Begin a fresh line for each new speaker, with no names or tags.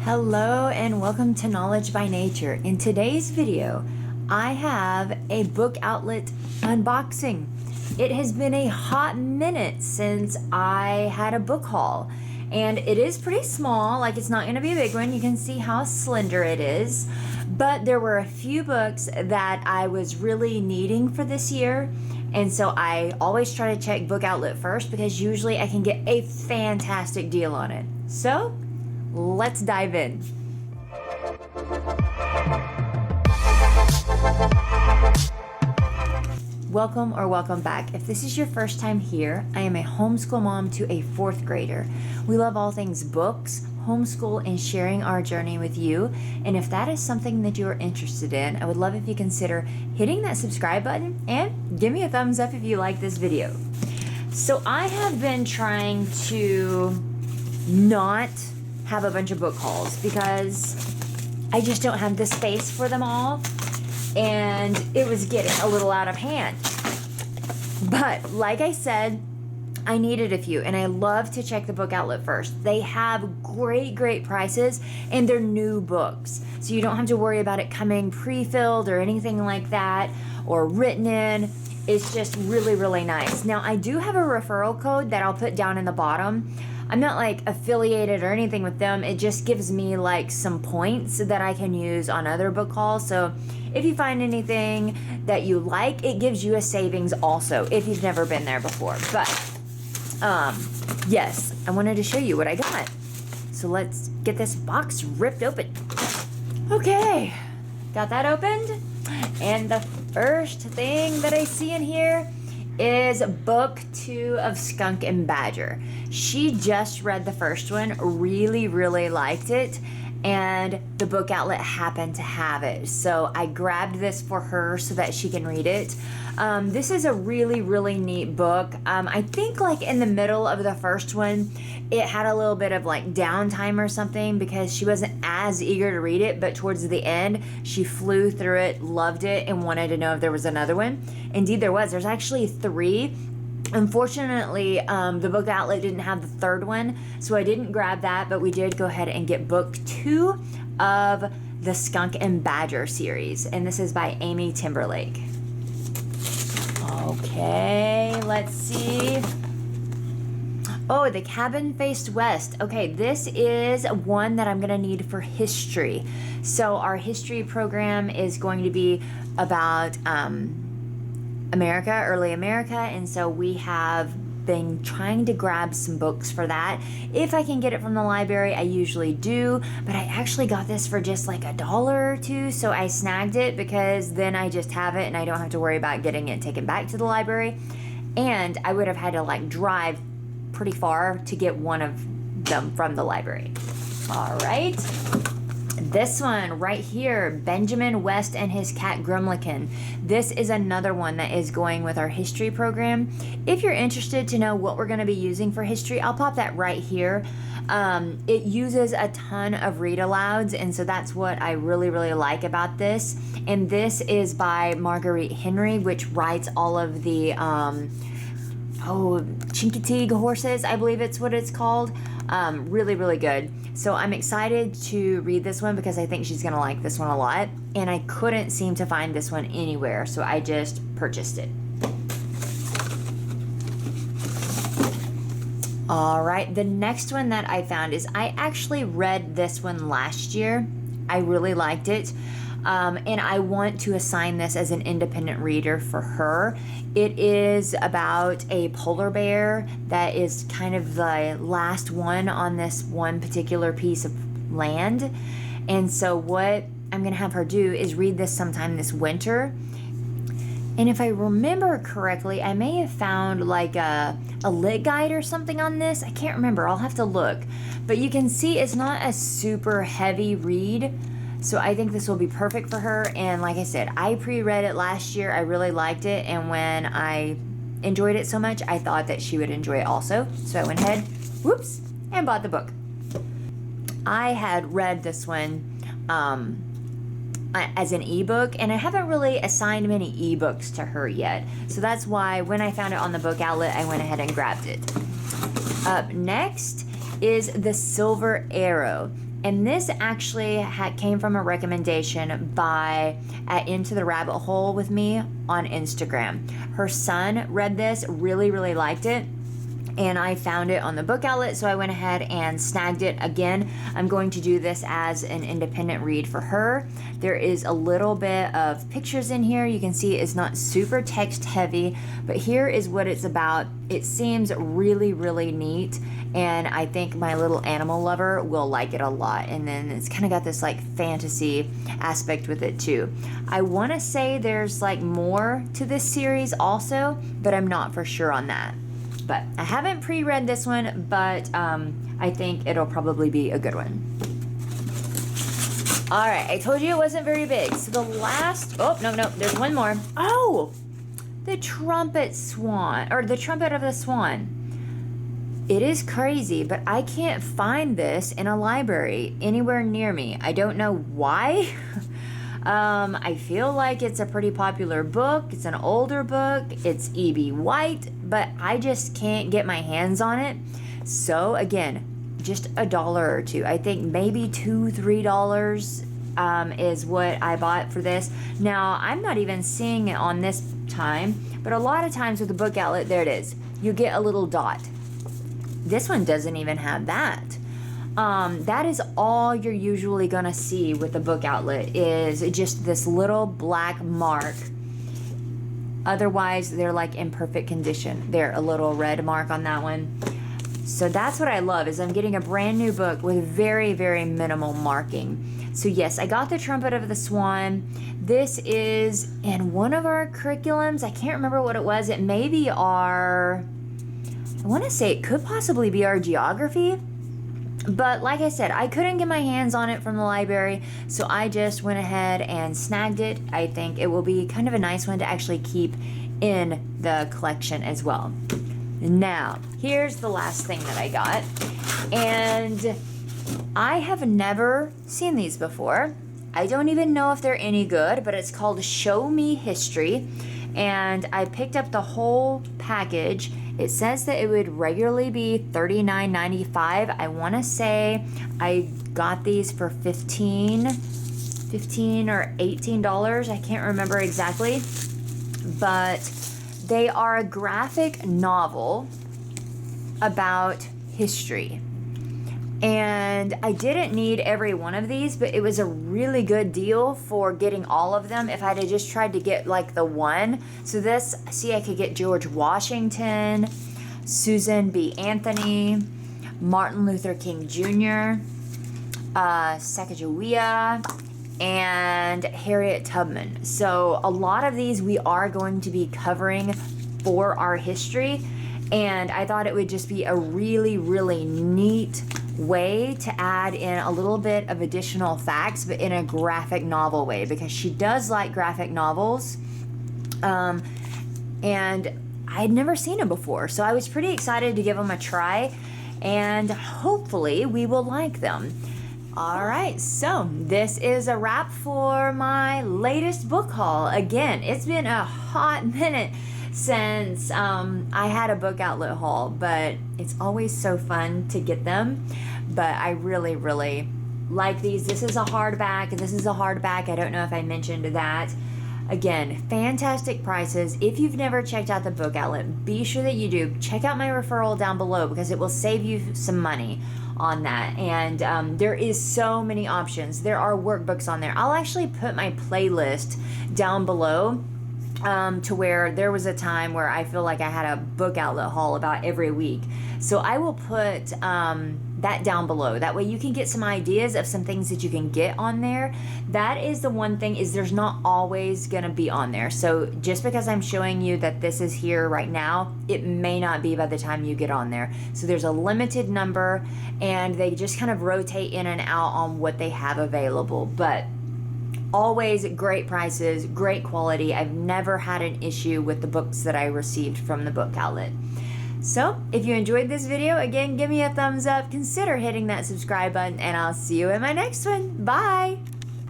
Hello and welcome to Knowledge by Nature. In today's video, I have a book outlet unboxing. It has been a hot minute since I had a book haul, and it is pretty small, like it's not going to be a big one. You can see how slender it is, but there were a few books that I was really needing for this year, and so I always try to check book outlet first because usually I can get a fantastic deal on it. So let's dive in. Welcome or welcome back. If this is your first time here, I am a homeschool mom to a fourth grader. We love all things books, homeschool, and sharing our journey with you. And if that is something that you're interested in, I would love if you consider hitting that subscribe button and give me a thumbs up if you like this video. So I have been trying to not have a bunch of book hauls because I just don't have the space for them all, and it was getting a little out of hand. But like I said, I needed a few, and I love to check the book outlet first. They have great prices, and they're new books, so you don't have to worry about it coming pre-filled or anything like that, or written in. It's just really nice. Now I do have a referral code that I'll put down in the bottom. I'm not like affiliated or anything with them. It just gives me like some points that I can use on other book hauls. So if you find anything that you like, it gives you a savings also if you've never been there before. But yes, I wanted to show you what I got. So let's get this box ripped open. Okay, got that opened. And the first thing that I see in here is book 2 of Skunk and Badger. She just read the first one, really liked it, and the book outlet happened to have it. So I grabbed this for her so that she can read it. This is a really neat book. I think like in the middle of the first one, it had a little bit of like downtime or something because she wasn't as eager to read it, but towards the end, she flew through it, loved it, and wanted to know if there was another one. Indeed there was. There's actually 3. Unfortunately, the book outlet didn't have the third one, so I didn't grab that, but we did go ahead and get book 2 of the Skunk and Badger series, and this is by Amy Timberlake. Okay, let's see. Oh, The Cabin Faced West. Okay, this is one that I'm going to need for history. So our history program is going to be about America, early America, and so we have been trying to grab some books for that. If I can get it from the library, I usually do, but I actually got this for just like $1 or $2, so I snagged it because then I just have it and I don't have to worry about getting it taken back to the library. And I would have had to like drive pretty far to get one of them from the library. All right. This one right here, Benjamin West and His Cat Grumlikin. This is another one that is going with our history program. If you're interested to know what we're going to be using for history, I'll pop that right here. It uses a ton of read-alouds, and so that's what I really like about this. And this is by Marguerite Henry, which writes all of the Chincoteague horses, I believe it's what it's called. Really good. So I'm excited to read this one because I think she's gonna like this one a lot, and I couldn't seem to find this one anywhere, so I just purchased it. All right, the next one that I found is, I actually read this one last year. I really liked it. And I want to assign this as an independent reader for her. It is about a polar bear that is kind of the last one on this one particular piece of land. And so what I'm going to have her do is read this sometime this winter. And if I remember correctly, I may have found like a lit guide or something on this. I can't remember. I'll have to look. But you can see it's not a super heavy read. So I think this will be perfect for her. And like I said, I pre-read it last year. I really liked it. And when I enjoyed it so much, I thought that she would enjoy it also. So I went ahead, whoops, and bought the book. I had read this one as an ebook, and I haven't really assigned many ebooks to her yet. So that's why when I found it on the book outlet, I went ahead and grabbed it. Up next is The Silver Arrow. And this actually came from a recommendation by at Into the Rabbit Hole with me on Instagram. Her son read this, really, really liked it. And I found it on the book outlet, so I went ahead and snagged it. Again, I'm going to do this as an independent read for her. There is a little bit of pictures in here. You can see it's not super text heavy, but here is what it's about. It seems really, really neat, and I think my little animal lover will like it a lot. And then it's kind of got this like fantasy aspect with it too. I want to say there's like more to this series also, but I'm not for sure on that. But I haven't pre-read this one, but I think it'll probably be a good one. All right, I told you it wasn't very big. So the last, oh, no, there's one more. Oh, the Trumpet Swan, or the Trumpet of the Swan. It is crazy, but I can't find this in a library anywhere near me. I don't know why. I feel like it's a pretty popular book. It's an older book. It's E.B. White, but I just can't get my hands on it. So again, just $1 or $2. I think maybe $2, $3 is what I bought for this. Now, I'm not even seeing it on this time, but a lot of times with the book outlet, there it is. You get a little dot. This one doesn't even have that. That is all you're usually gonna see with the book outlet, is just this little black mark. Otherwise, they're like in perfect condition. They're a little red mark on that one. So that's what I love, is I'm getting a brand new book with very, very minimal marking. So yes, I got the Trumpet of the Swan. This is in one of our curriculums. I can't remember what it was. It may be our, I want to say it could possibly be our geography. But like I said, I couldn't get my hands on it from the library, so I just went ahead and snagged it. I think it will be kind of a nice one to actually keep in the collection as well. Now, here's the last thing that I got. And I have never seen these before. I don't even know if they're any good, but it's called Show Me History. And I picked up the whole package. It says that it would regularly be $39.95. I want to say I got these for $15 or $18. I can't remember exactly. But they are a graphic novel about history. And I didn't need every one of these, but it was a really good deal for getting all of them if I had just tried to get like the one. So this, see, I could get George Washington, Susan B. Anthony, Martin Luther King Jr., Sacagawea, and Harriet Tubman. So a lot of these we are going to be covering for our history. And I thought it would just be a really, really neat way to add in a little bit of additional facts, but in a graphic novel way, because she does like graphic novels. And I had never seen them before, so I was pretty excited to give them a try, and hopefully we will like them. All right, so this is a wrap for my latest book haul. Again, it's been a hot minute since I had a book outlet haul, but it's always so fun to get them. But I really, really like these. This is a hardback. This is a hardback. I don't know if I mentioned that. Again, fantastic prices. If you've never checked out the book outlet, be sure that you do. Check out my referral down below, because it will save you some money on that. And there is so many options. There are workbooks on there. I'll actually put my playlist down below, to where there was a time where I feel like I had a book outlet haul about every week. So I will put that down below. That way you can get some ideas of some things that you can get on there. That is the one thing, is there's not always going to be on there. So just because I'm showing you that this is here right now, it may not be by the time you get on there. So there's a limited number, and they just kind of rotate in and out on what they have available. But always great prices, great quality. I've never had an issue with the books that I received from the book outlet. So if you enjoyed this video, again, give me a thumbs up, consider hitting that subscribe button, and I'll see you in my next one. Bye!